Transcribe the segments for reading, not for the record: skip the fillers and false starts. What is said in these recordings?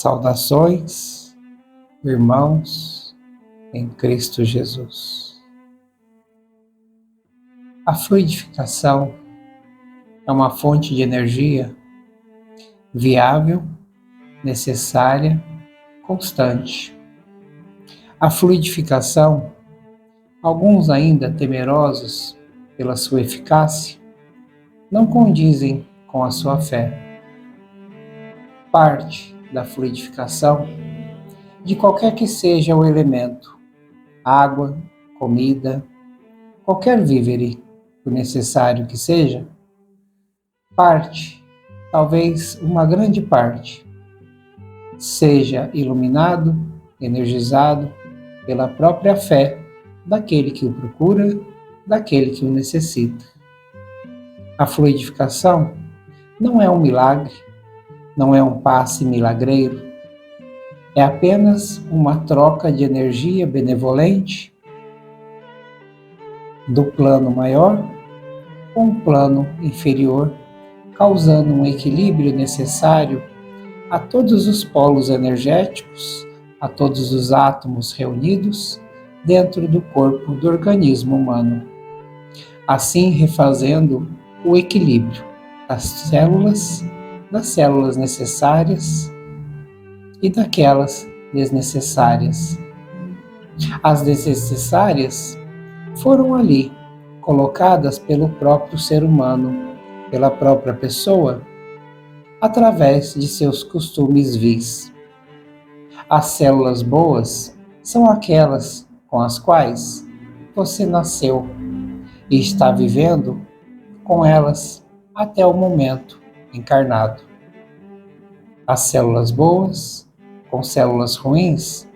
Saudações, irmãos, em Cristo Jesus. A fluidificação é uma fonte de energia viável, necessária, constante. A fluidificação, alguns ainda temerosos pela sua eficácia, não condizem com a sua fé. Parte da fluidificação, de qualquer que seja o elemento, água, comida, qualquer vívere, por necessário que seja, parte, talvez uma grande parte, seja iluminado, energizado pela própria fé daquele que o procura, daquele que o necessita. A fluidificação não é um milagre, não é um passe milagreiro, é apenas uma troca de energia benevolente do plano maior com o plano inferior, causando um equilíbrio necessário a todos os polos energéticos, a todos os átomos reunidos dentro do corpo do organismo humano, assim refazendo o equilíbrio das células necessárias e daquelas desnecessárias. As desnecessárias foram ali colocadas pelo próprio ser humano, pela própria pessoa, através de seus costumes vis. As células boas são aquelas com as quais você nasceu e está vivendo com elas até o momento encarnado. As células boas com células ruins,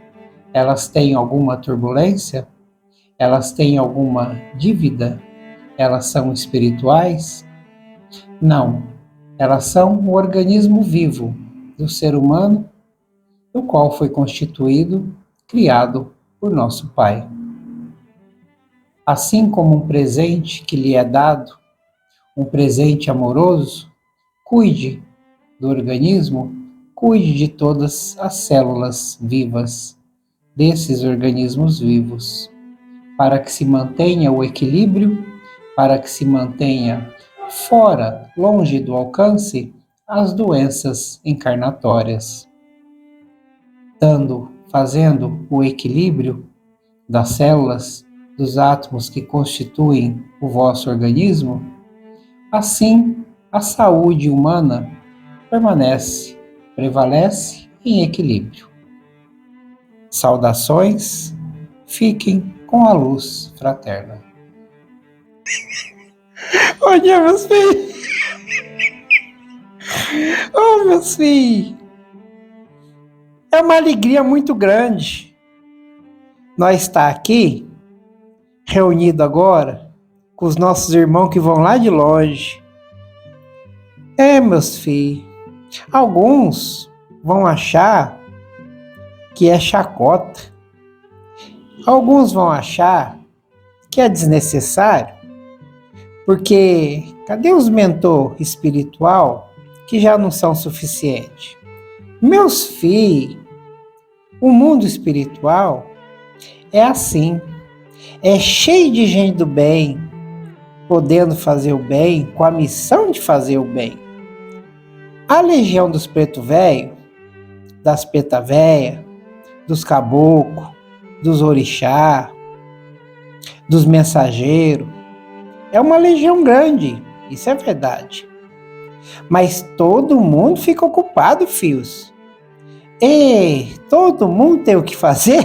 elas têm alguma turbulência? Elas têm alguma dívida? Elas são espirituais? Não, elas são o organismo vivo do ser humano, do qual foi constituído, criado por nosso Pai. Assim como um presente que lhe é dado, um presente amoroso, cuide do organismo, cuide de todas as células vivas desses organismos vivos, para que se mantenha o equilíbrio, para que se mantenha fora, longe do alcance, as doenças encarnatórias. Fazendo o equilíbrio das células, dos átomos que constituem o vosso organismo, assim a saúde humana prevalece em equilíbrio. Saudações, fiquem com a luz fraterna. Olha, meus filhos! Oh, meus filhos! É uma alegria muito grande nós estar aqui, reunido agora, com os nossos irmãos que vão lá de longe. Meus filhos, alguns vão achar que é chacota. Alguns vão achar que é desnecessário, porque cadê os mentor espiritual que já não são suficientes? Meus filhos, o mundo espiritual é assim, é cheio de gente do bem, podendo fazer o bem, com a missão de fazer o bem. A legião dos preto velho, das preta véia, dos caboclos, dos orixá, dos mensageiros, é uma legião grande, isso é verdade. Mas todo mundo fica ocupado, filhos. Todo mundo tem o que fazer?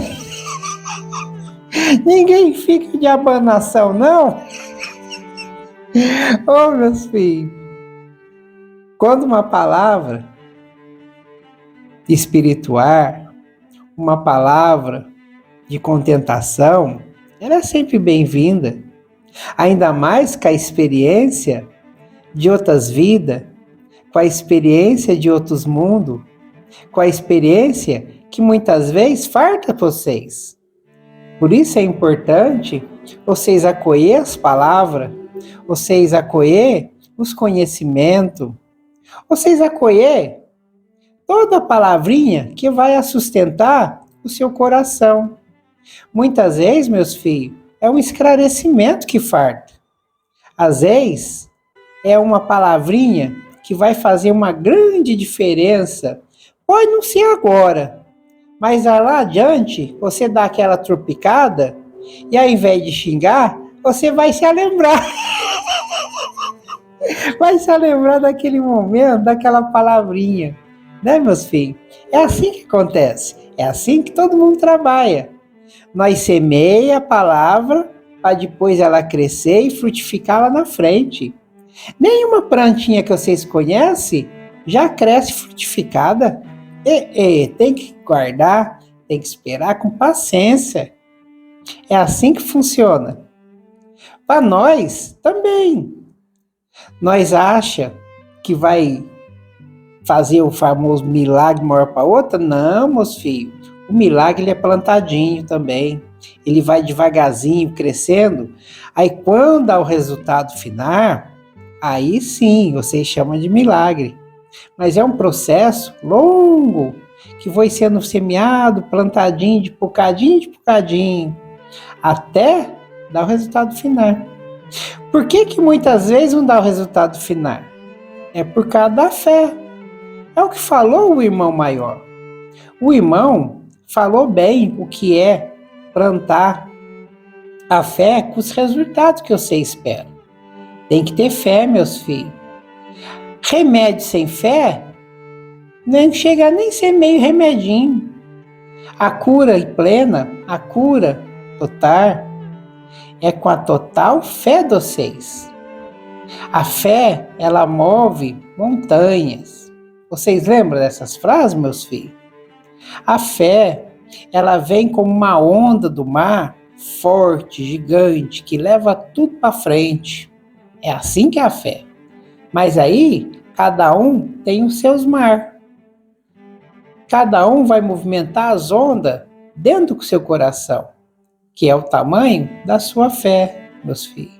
Ninguém fica de abanação, não? Oh, meus filhos, quando uma palavra espiritual, uma palavra de contentação, ela é sempre bem-vinda. Ainda mais com a experiência de outras vidas, com a experiência de outros mundos, com a experiência que muitas vezes farta vocês. Por isso é importante vocês acolher as palavras, vocês acolher os conhecimentos, vocês acolher toda palavrinha que vai sustentar o seu coração. Muitas vezes, meus filhos, é um esclarecimento que farta. Às vezes, é uma palavrinha que vai fazer uma grande diferença. Pode não ser agora, mas lá adiante, você dá aquela tropicada e ao invés de xingar, você vai se lembrar. Vai se lembrar daquele momento, daquela palavrinha. Né, meus filhos? É assim que acontece. É assim que todo mundo trabalha. Nós semeia a palavra para depois ela crescer e frutificar lá na frente. Nenhuma plantinha que vocês conhecem já cresce frutificada. Tem que guardar, tem que esperar com paciência. É assim que funciona. Para nós também. Nós acha que vai fazer o famoso milagre de uma hora para outra? Não, meus filhos. O milagre ele é plantadinho também. Ele vai devagarzinho, crescendo. Aí quando dá o resultado final, aí sim, vocês chamam de milagre. Mas é um processo longo, que vai sendo semeado, plantadinho, de bocadinho, até dar o resultado final. Por que muitas vezes não dá o resultado final? É por causa da fé. É o que falou o irmão maior. O irmão falou bem o que é plantar a fé com os resultados que você espera. Tem que ter fé, meus filhos. Remédio sem fé nem chega nem ser meio remedinho. A cura plena, a cura total, é com a total fé de vocês. A fé, ela move montanhas. Vocês lembram dessas frases, meus filhos? A fé, ela vem como uma onda do mar, forte, gigante, que leva tudo para frente. É assim que é a fé. Mas aí, cada um tem os seus mar. Cada um vai movimentar as ondas dentro do seu coração, que é o tamanho da sua fé, meus filhos.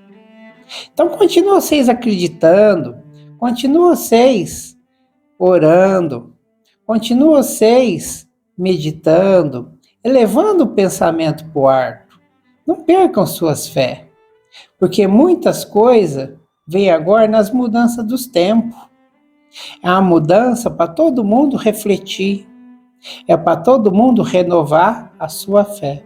Então, continuem vocês acreditando, continuem vocês orando, continuem vocês meditando, elevando o pensamento para o alto. Não percam suas fé, porque muitas coisas vêm agora nas mudanças dos tempos. É uma mudança para todo mundo refletir, é para todo mundo renovar a sua fé.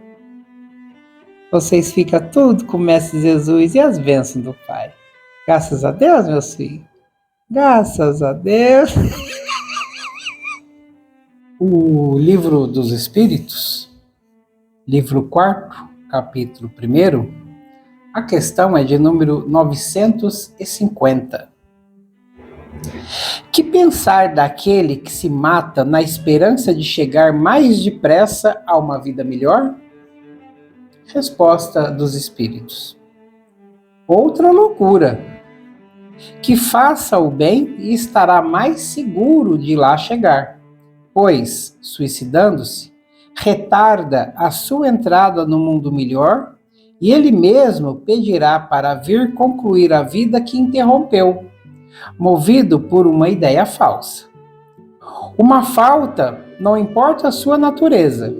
Vocês ficam tudo com o Mestre Jesus e as bênçãos do Pai. Graças a Deus, meus filhos. Graças a Deus. O Livro dos Espíritos, livro 4, capítulo 1, a questão é de número 950. Que pensar daquele que se mata na esperança de chegar mais depressa a uma vida melhor? Resposta dos Espíritos. Outra loucura. Que faça o bem e estará mais seguro de lá chegar, pois, suicidando-se, retarda a sua entrada no mundo melhor e ele mesmo pedirá para vir concluir a vida que interrompeu, movido por uma ideia falsa. Uma falta, não importa a sua natureza,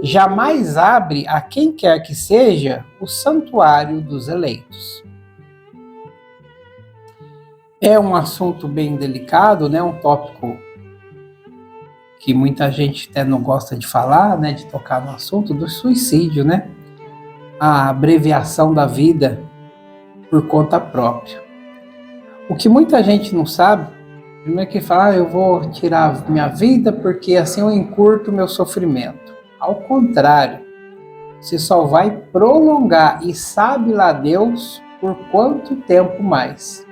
jamais abre a quem quer que seja o santuário dos eleitos. É um assunto bem delicado, né? Um tópico que muita gente até não gosta de falar, né? De tocar no assunto do suicídio, né? A abreviação da vida por conta própria. O que muita gente não sabe, primeiro que fala, eu vou tirar minha vida porque assim eu encurto o meu sofrimento. Ao contrário, você só vai prolongar e sabe lá Deus por quanto tempo mais.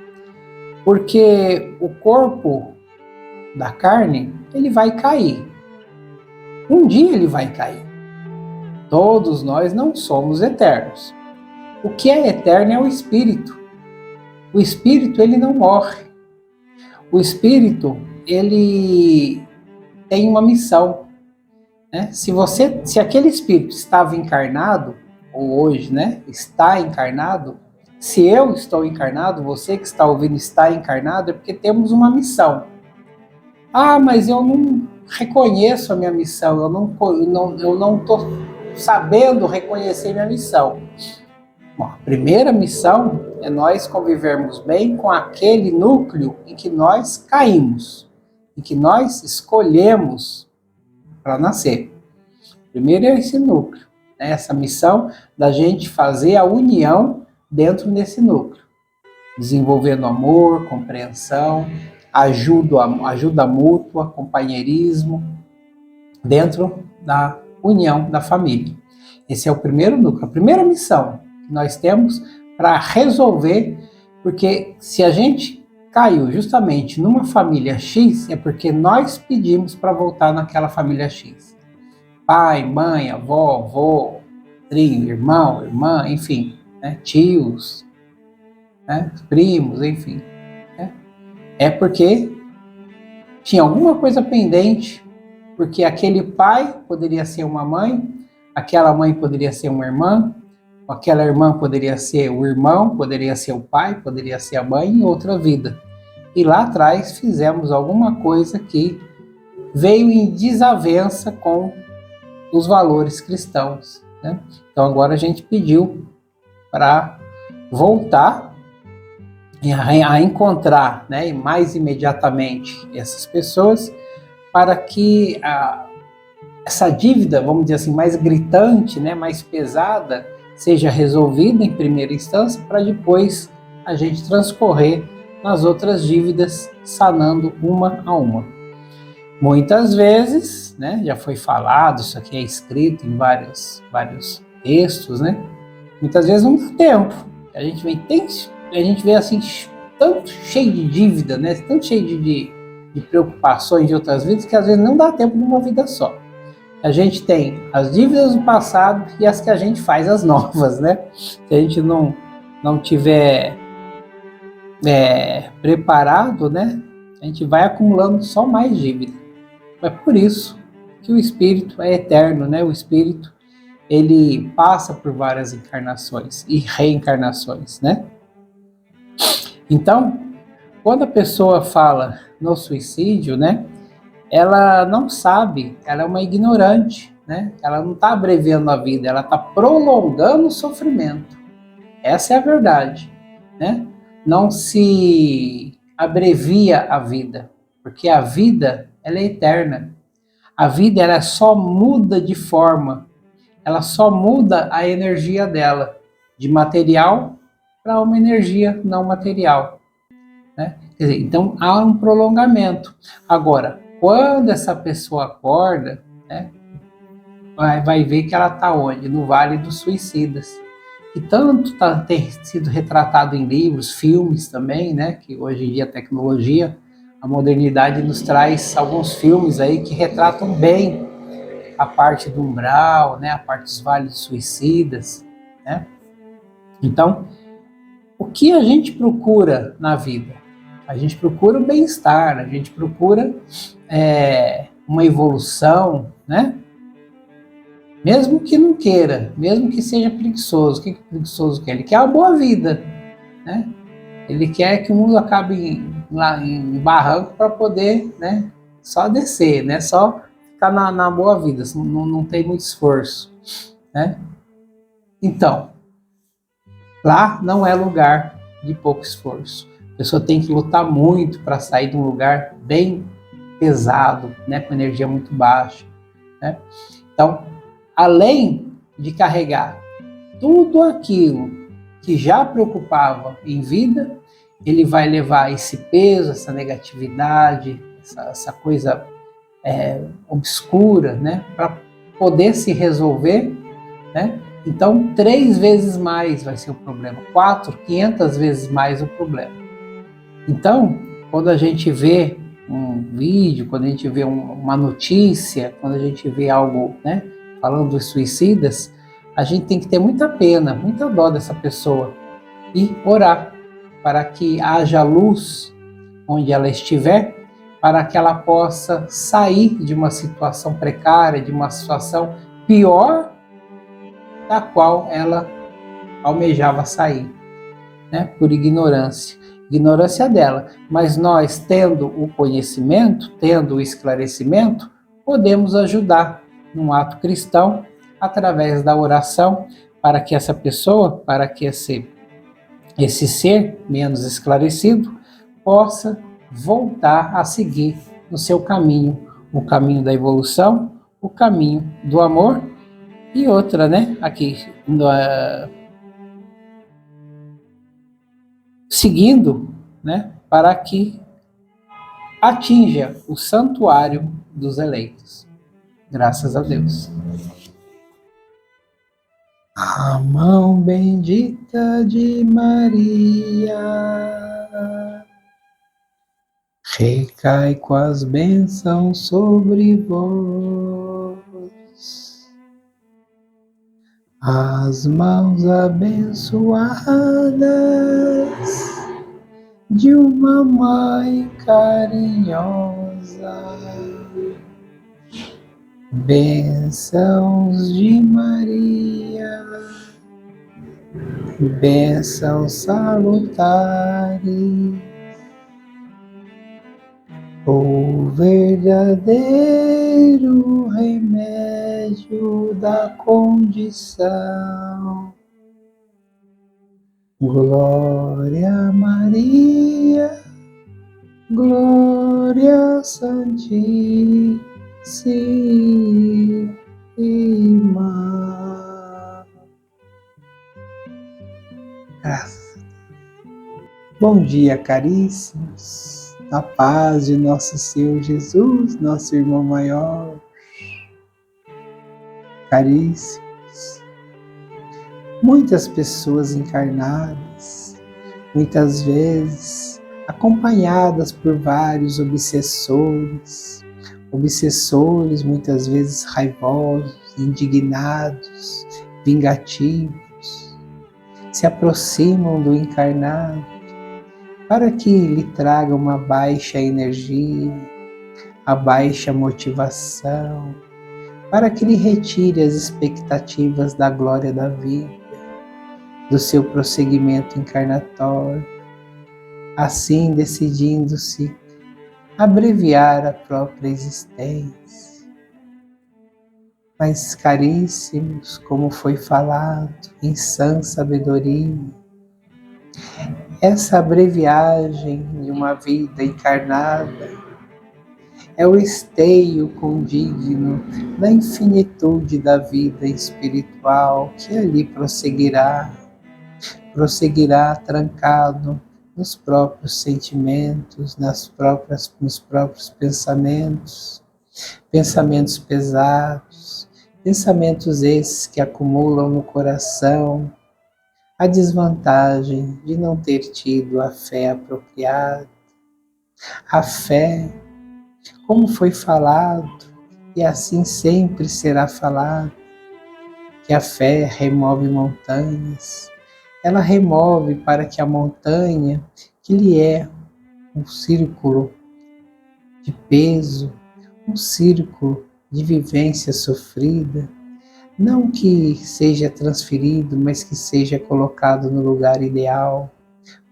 Porque o corpo da carne, ele vai cair. Um dia ele vai cair. Todos nós não somos eternos. O que é eterno é o espírito. O espírito, ele não morre. O espírito, ele tem uma missão. Né? Se aquele espírito estava encarnado, ou hoje, né, está encarnado, se eu estou encarnado, você que está ouvindo está encarnado, é porque temos uma missão. Ah, mas eu reconheço a minha missão, eu não estou sabendo reconhecer minha missão. Bom, a primeira missão é nós convivermos bem com aquele núcleo em que nós caímos, em que nós escolhemos para nascer. Primeiro é esse núcleo, né? Essa missão da gente fazer a união dentro desse núcleo, desenvolvendo amor, compreensão, ajuda mútua, companheirismo, dentro da união da família. Esse é o primeiro núcleo, a primeira missão que nós temos para resolver, porque se a gente caiu justamente numa família X, é porque nós pedimos para voltar naquela família X. Pai, mãe, avó, avô, trio, irmão, irmã, enfim, né, tios, né, primos, enfim. Né, é porque tinha alguma coisa pendente, porque aquele pai poderia ser uma mãe, aquela mãe poderia ser uma irmã, aquela irmã poderia ser o irmão, poderia ser o pai, poderia ser a mãe em outra vida. E lá atrás fizemos alguma coisa que veio em desavença com os valores cristãos, né? Então agora a gente pediu para voltar a encontrar, né, mais imediatamente essas pessoas, para que essa dívida, vamos dizer assim, mais gritante, né, mais pesada, seja resolvida em primeira instância, para depois a gente transcorrer nas outras dívidas, sanando uma a uma. Muitas vezes, né, já foi falado, isso aqui é escrito em vários textos, né, muitas vezes não dá tempo. A gente vê assim, tanto cheio de dívida, né, tanto cheio de preocupações de outras vidas, que às vezes não dá tempo numa vida só. A gente tem as dívidas do passado e as que a gente faz, as novas, né? Se a gente não tiver preparado, né, a gente vai acumulando só mais dívida. É por isso que o espírito é eterno, né? O espírito, ele passa por várias encarnações e reencarnações, né? Então, quando a pessoa fala no suicídio, né, ela não sabe, ela é uma ignorante, né? Ela não está abreviando a vida, ela está prolongando o sofrimento. Essa é a verdade, né? Não se abrevia a vida, porque a vida, ela é eterna. A vida, ela só muda de forma, ela só muda a energia dela, de material para uma energia não material, né? Quer dizer, então há um prolongamento. Agora, quando essa pessoa acorda, né, vai ver que ela está onde? No Vale dos Suicidas. E tanto tem sido retratado em livros, filmes também, né, que hoje em dia a tecnologia, a modernidade nos traz alguns filmes aí que retratam bem a parte do umbral, né, a parte dos vales dos suicidas, né? Então, o que a gente procura na vida? A gente procura o bem-estar, a gente procura uma evolução, né? Mesmo que não queira, mesmo que seja preguiçoso. O que o preguiçoso quer? Ele quer uma boa vida, né? Ele quer que o mundo acabe lá em barranco para poder, né, só descer, né? Só ficar na boa vida, não tem muito esforço, né? Então, lá não é lugar de pouco esforço. A pessoa tem que lutar muito para sair de um lugar bem pesado, né, com energia muito baixa, né? Então, além de carregar tudo aquilo que já preocupava em vida, ele vai levar esse peso, essa negatividade, essa coisa obscura, né, para poder se resolver, né? Então, 3 vezes mais vai ser o problema, 500 vezes mais o problema. Então, quando a gente vê um vídeo, quando a gente vê uma notícia, quando a gente vê algo, né, falando dos suicidas, a gente tem que ter muita pena, muita dó dessa pessoa e orar para que haja luz onde ela estiver, para que ela possa sair de uma situação precária, de uma situação pior da qual ela almejava sair, né, por ignorância dela. Mas nós, tendo o conhecimento, tendo o esclarecimento, podemos ajudar num ato cristão através da oração para que essa pessoa, para que esse ser menos esclarecido possa voltar a seguir no seu caminho, o caminho da evolução, o caminho do amor e outra, né, aqui, seguindo, né, para que atinja o santuário dos eleitos. Graças a Deus. A mão bendita de Maria recai com as bênçãos sobre vós. As mãos abençoadas de uma mãe carinhosa. Bênçãos de Maria, bênçãos salutares, o verdadeiro remédio da condição. Glória a Maria, glória Santíssima. Graças. Bom dia, caríssimos. A paz de nosso Senhor Jesus, nosso irmão maior. Caríssimos, muitas pessoas encarnadas, muitas vezes acompanhadas por vários obsessores muitas vezes raivosos, indignados, vingativos, se aproximam do encarnado para que lhe traga uma baixa energia, a baixa motivação, para que lhe retire as expectativas da glória da vida, do seu prosseguimento encarnatório, assim decidindo-se abreviar a própria existência. Mas, caríssimos, como foi falado em sã sabedoria, essa abreviagem de uma vida encarnada é o esteio condigno da infinitude da vida espiritual que ali prosseguirá trancado nos próprios sentimentos, nos próprios pensamentos pesados, pensamentos esses que acumulam no coração a desvantagem de não ter tido a fé apropriada. A fé, como foi falado, e assim sempre será falado, que a fé remove montanhas. Ela remove para que a montanha, que lhe é um círculo de peso, um círculo de vivência sofrida, não que seja transferido, mas que seja colocado no lugar ideal,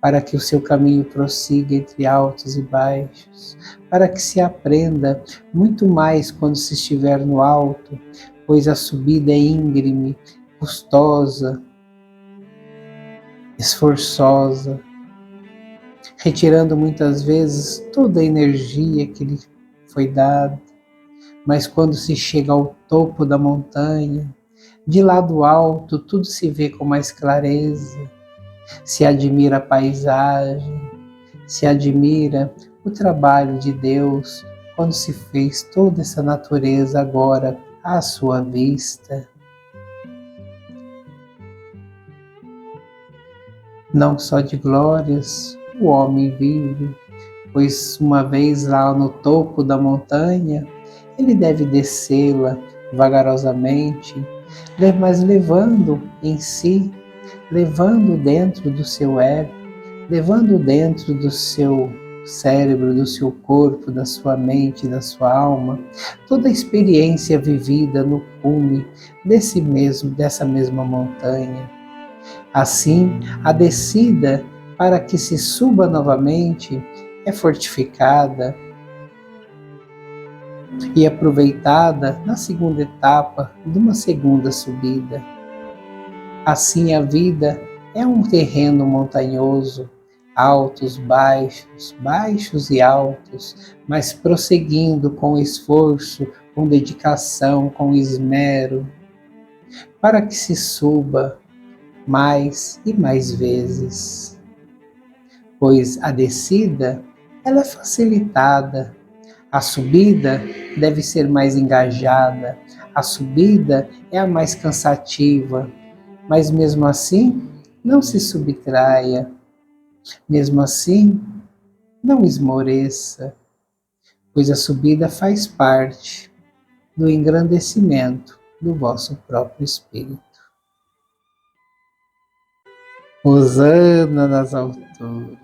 para que o seu caminho prossiga entre altos e baixos, para que se aprenda muito mais quando se estiver no alto, pois a subida é íngreme, custosa, esforçosa, retirando muitas vezes toda a energia que lhe foi dada. Mas quando se chega ao topo da montanha, de lá do alto, tudo se vê com mais clareza, se admira a paisagem, se admira o trabalho de Deus quando se fez toda essa natureza agora à sua vista. Não só de glórias o homem vive, pois uma vez lá no topo da montanha, ele deve descê-la vagarosamente, mas levando em si, levando dentro do seu ego, levando dentro do seu cérebro, do seu corpo, da sua mente, da sua alma, toda a experiência vivida no cume dessa mesma montanha. Assim, a descida para que se suba novamente é fortificada, e aproveitada na segunda etapa de uma segunda subida. Assim a vida é um terreno montanhoso, altos, baixos, baixos e altos, mas prosseguindo com esforço, com dedicação, com esmero, para que se suba mais e mais vezes. Pois a descida, ela é facilitada, a subida deve ser mais engajada, a subida é a mais cansativa, mas mesmo assim, não se subtraia, mesmo assim, não esmoreça, pois a subida faz parte do engrandecimento do vosso próprio espírito. Hosana nas alturas.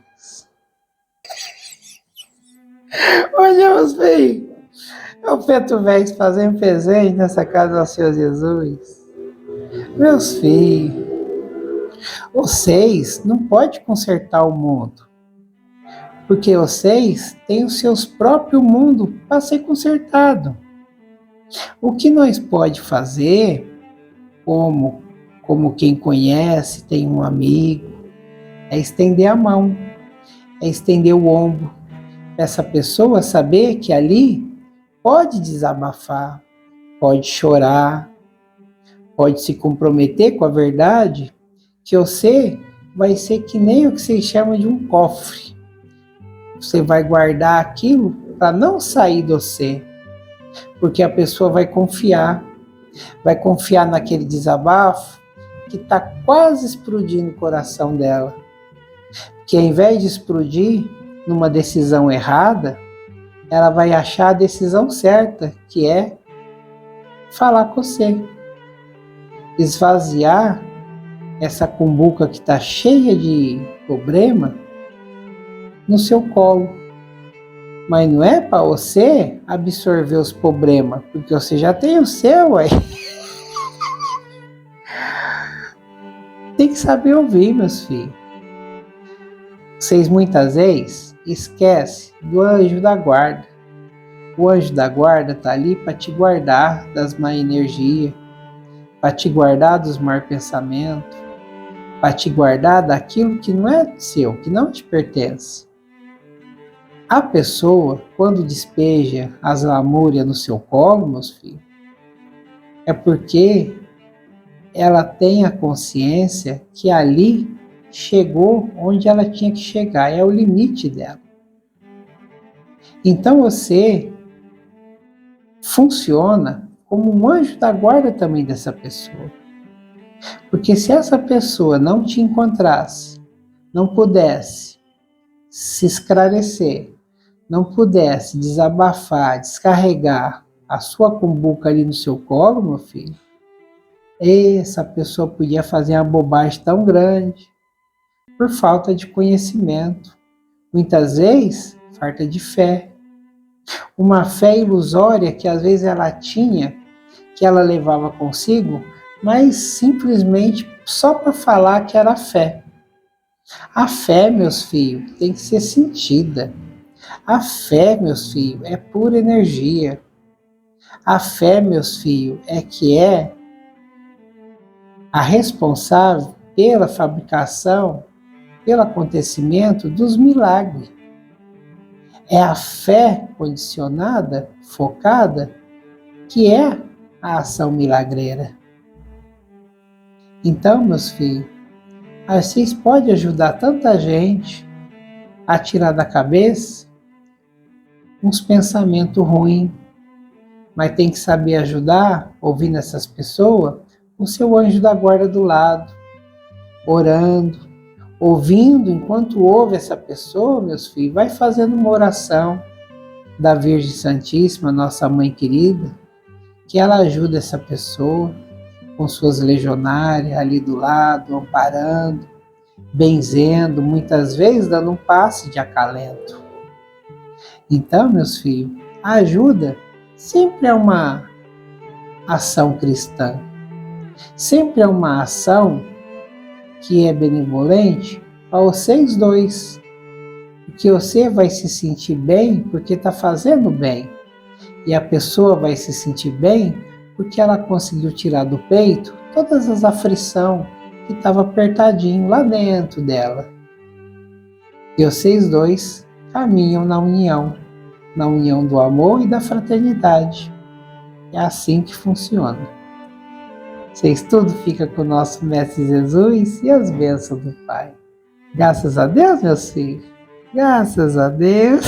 Olha, meus filhos, é o Preto Velho fazendo presente nessa casa do Senhor Jesus. Meus filhos, vocês não podem consertar o mundo, porque vocês têm os seus próprios mundos para ser consertado. O que nós pode fazer, como quem conhece, tem um amigo, é estender a mão, é estender o ombro, para essa pessoa saber que ali pode desabafar, pode chorar, pode se comprometer com a verdade, que você vai ser que nem o que vocês chamam de um cofre. Você vai guardar aquilo para não sair de você, porque a pessoa vai confiar naquele desabafo que está quase explodindo o coração dela. Que ao invés de explodir numa decisão errada, ela vai achar a decisão certa, que é falar com você. Esvaziar essa cumbuca que está cheia de problema no seu colo. Mas não é para você absorver os problemas, porque você já tem o seu aí. Tem que saber ouvir, meus filhos. Vocês muitas vezes esquecem do anjo da guarda. O anjo da guarda está ali para te guardar das má energias, para te guardar dos maus pensamentos, para te guardar daquilo que não é seu, que não te pertence. A pessoa, quando despeja as lamúrias no seu colo, meus filhos, é porque ela tem a consciência que ali chegou onde ela tinha que chegar, é o limite dela. Então você funciona como um anjo da guarda também dessa pessoa. Porque se essa pessoa não te encontrasse, não pudesse se esclarecer, não pudesse desabafar, descarregar a sua cumbuca ali no seu colo, meu filho, essa pessoa podia fazer uma bobagem tão grande por falta de conhecimento. Muitas vezes, falta de fé. Uma fé ilusória que às vezes ela tinha, que ela levava consigo, mas simplesmente só para falar que era fé. A fé, meus filhos, tem que ser sentida. A fé, meus filhos, é pura energia. A fé, meus filhos, é a responsável pela fabricação, pelo acontecimento dos milagres. É a fé condicionada, focada, que é a ação milagreira. Então, meus filhos, vocês podem ajudar tanta gente a tirar da cabeça uns pensamentos ruins, mas tem que saber ajudar, ouvindo essas pessoas, com seu anjo da guarda do lado, orando, ouvindo, enquanto ouve essa pessoa, meus filhos, vai fazendo uma oração da Virgem Santíssima, nossa mãe querida, que ela ajuda essa pessoa com suas legionárias ali do lado, amparando, benzendo, muitas vezes dando um passe de acalento. Então, meus filhos, a ajuda sempre é uma ação cristã, sempre é uma ação que é benevolente para vocês dois, porque você vai se sentir bem porque está fazendo bem, E a pessoa vai se sentir bem porque ela conseguiu tirar do peito todas as aflições que estavam apertadinho lá dentro dela. E vocês dois caminham na união do amor e da fraternidade. É assim que funciona. Vocês tudo fica com o nosso Mestre Jesus e as bênçãos do Pai. Graças a Deus, meus filhos. Graças a Deus.